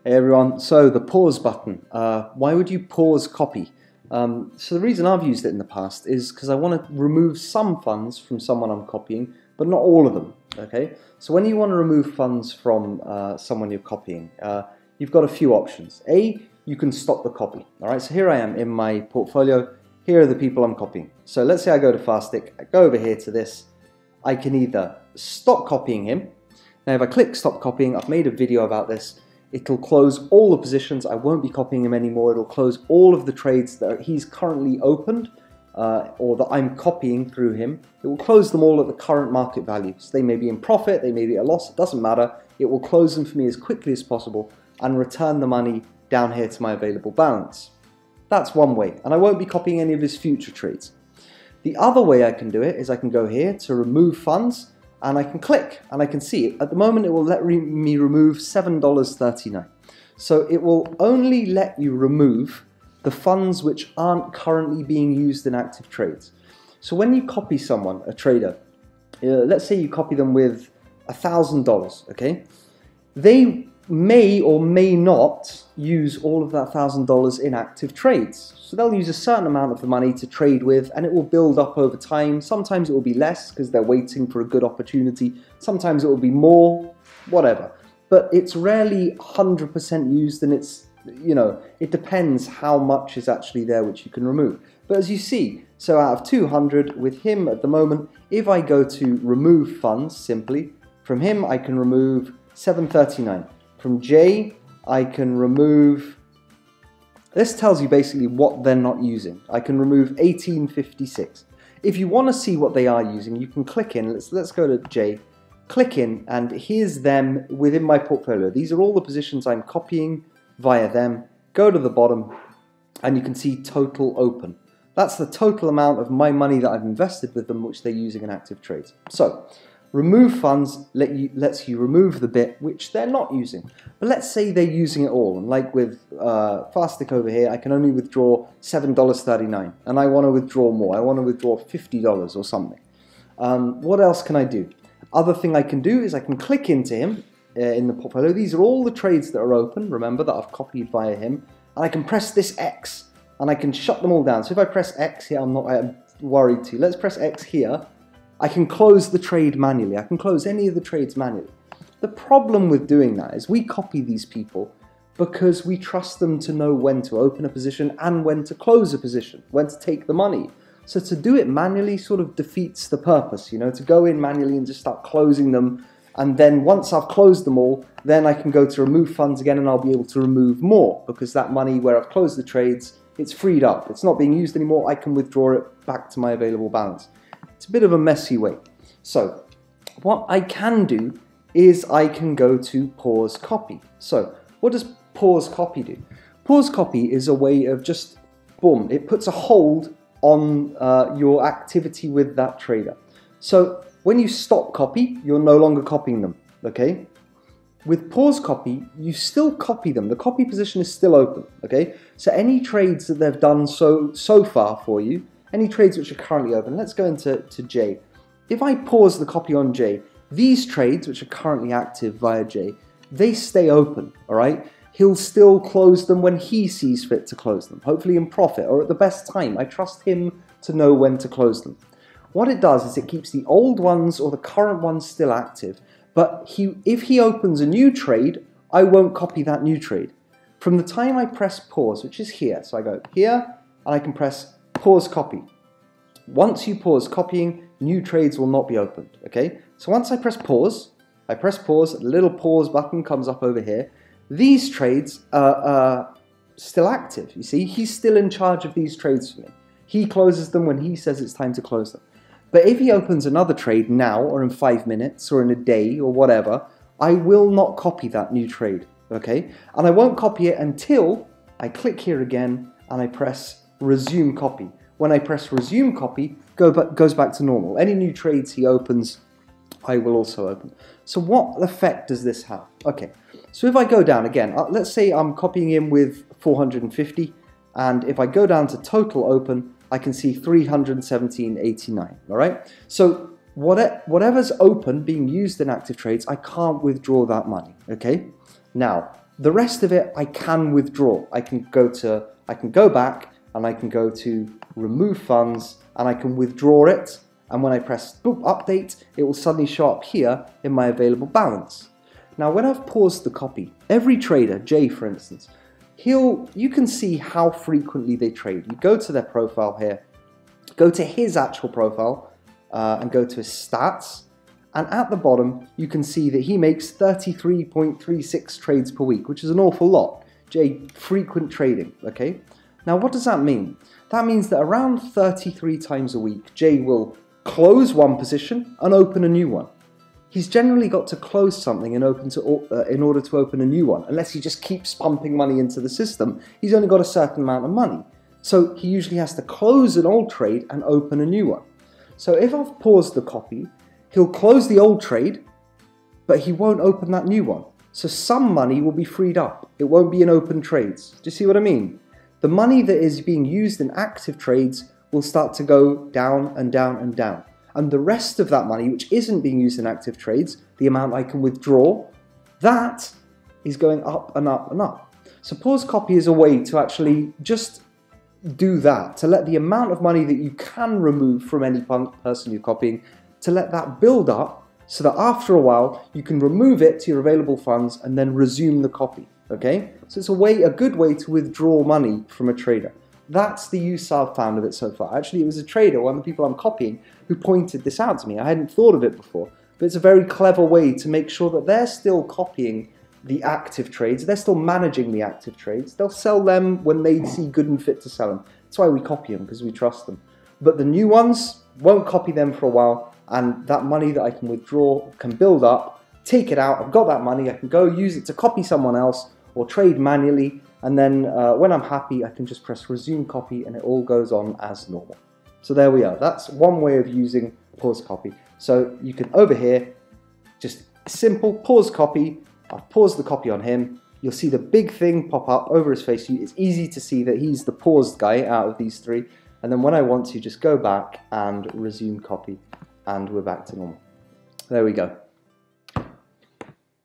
Hey everyone, so the pause button. Why would you pause copy? So the reason I've used it in the past is because I want to remove some funds from someone I'm copying, but not all of them, okay? So when you want to remove funds from someone you're copying, you've got a few options. A, you can stop the copy, all right? So here I am in my portfolio. Here are the people I'm copying. So let's say I go to Faststick, I go over here to this. I can either stop copying him. Now if I click stop copying, I've made a video about this. It'll close all the positions. I won't be copying him anymore. It'll close all of the trades that he's currently opened or that I'm copying through him. It will close them all at the current market values. They may be in profit, they may be at a loss, it doesn't matter. It will close them for me as quickly as possible and return the money down here to my available balance. That's one way, and I won't be copying any of his future trades. The other way I can do it is I can go here to remove funds, and I can click and I can see it. At the moment it will let me remove $7.39. So it will only let you remove the funds which aren't currently being used in active trades. So when you copy someone, a trader, let's say you copy them with $1,000, okay? They may or may not use all of that $1,000 in active trades. So they'll use a certain amount of the money to trade with, and it will build up over time. Sometimes it will be less because they're waiting for a good opportunity. Sometimes it will be more, whatever. But it's rarely 100% used, and it's, you know, it depends how much is actually there which you can remove. But as you see, so out of 200 with him at the moment, if I go to remove funds simply, from him I can remove $7.39. From J, I can remove, this tells you basically what they're not using. I can remove $18.56. If you want to see what they are using, you can click in, let's go to J, click in, and here's them within my portfolio. These are all the positions I'm copying via them. Go to the bottom, and you can see total open. That's the total amount of my money that I've invested with them, which they're using in active trades. So, remove funds lets you remove the bit which they're not using. But let's say they're using it all, and like with Faststick over here, I can only withdraw $7.39, and I want to withdraw more. I want to withdraw $50 or something. What else can I do? Other thing I can do is I can click into him in the portfolio. These are all the trades that are open, remember, that I've copied via him, and I can press this X, and I can shut them all down. So if I press X here, I'm not worried to. Let's press X here. I can close the trade manually. I can close any of the trades manually. The problem with doing that is we copy these people because we trust them to know when to open a position and when to close a position, when to take the money. So to do it manually sort of defeats the purpose, you know, to go in manually and just start closing them. And then once I've closed them all, then I can go to remove funds again, and I'll be able to remove more because that money where I've closed the trades, it's freed up. It's not being used anymore. I can withdraw it back to my available balance. It's a bit of a messy way. So what I can do is I can go to pause copy. So what does pause copy do? Pause copy is a way of just, boom, it puts a hold on your activity with that trader. So when you stop copy, you're no longer copying them, okay? With pause copy, you still copy them. The copy position is still open, okay? So any trades that they've done so far for you, any trades which are currently open, let's go into J. If I pause the copy on J, these trades which are currently active via J, they stay open, all right? He'll still close them when he sees fit to close them, hopefully in profit or at the best time. I trust him to know when to close them. What it does is it keeps the old ones or the current ones still active, but if he opens a new trade, I won't copy that new trade. From the time I press pause, which is here, so I go here, and I can press pause copy. Once you pause copying, new trades will not be opened, okay? So once I press pause, the little pause button comes up over here. These trades are still active, you see? He's still in charge of these trades for me. He closes them when he says it's time to close them. But if he opens another trade now, or in 5 minutes, or in a day, or whatever, I will not copy that new trade, okay? And I won't copy it until I click here again, and I press resume copy. When I press resume copy, goes back to normal. Any new trades he opens, I will also open. So what effect does this have? Okay, so if I go down again, let's say I'm copying him with 450, and if I go down to total open, I can see 317.89, all right? So whatever's open being used in active trades, I can't withdraw that money, okay? Now, The rest of it I can withdraw. I can go back and I can go to remove funds and I can withdraw it, and when I press boop update, it will suddenly show up here in my available balance. Now when I've paused the copy, every trader, Jay for instance, you can see how frequently they trade. You go to their profile here, go to his actual profile and go to his stats, and at the bottom you can see that he makes 33.36 trades per week, which is an awful lot. Jay, frequent trading, okay? Now what does that mean? That means that around 33 times a week, Jay will close one position and open a new one. He's generally got to close something in order to open a new one. Unless he just keeps pumping money into the system, he's only got a certain amount of money. So he usually has to close an old trade and open a new one. So if I've paused the copy, he'll close the old trade, but he won't open that new one. So some money will be freed up. It won't be in open trades. Do you see what I mean? The money that is being used in active trades will start to go down and down and down. And the rest of that money, which isn't being used in active trades, the amount I can withdraw, that is going up and up and up. So pause copy is a way to actually just do that, to let the amount of money that you can remove from any person you're copying, to let that build up so that after a while you can remove it to your available funds and then resume the copy, okay? So it's a good way to withdraw money from a trader. That's the use I've found of it so far. Actually, it was a trader, one of the people I'm copying, who pointed this out to me. I hadn't thought of it before, but it's a very clever way to make sure that they're still copying the active trades. They're still managing the active trades. They'll sell them when they see good and fit to sell them. That's why we copy them, because we trust them. But the new ones, won't copy them for a while, and that money that I can withdraw can build up, take it out, I've got that money, I can go use it to copy someone else or trade manually, and then when I'm happy I can just press resume copy and it all goes on as normal. So there we are. That's one way of using pause copy. So you can, over here, just simple pause copy. I've paused the copy on him. You'll see the big thing pop up over his face. It's easy to see that he's the paused guy out of these three. And then when I want to, just go back and resume copy, and we're back to normal. There we go.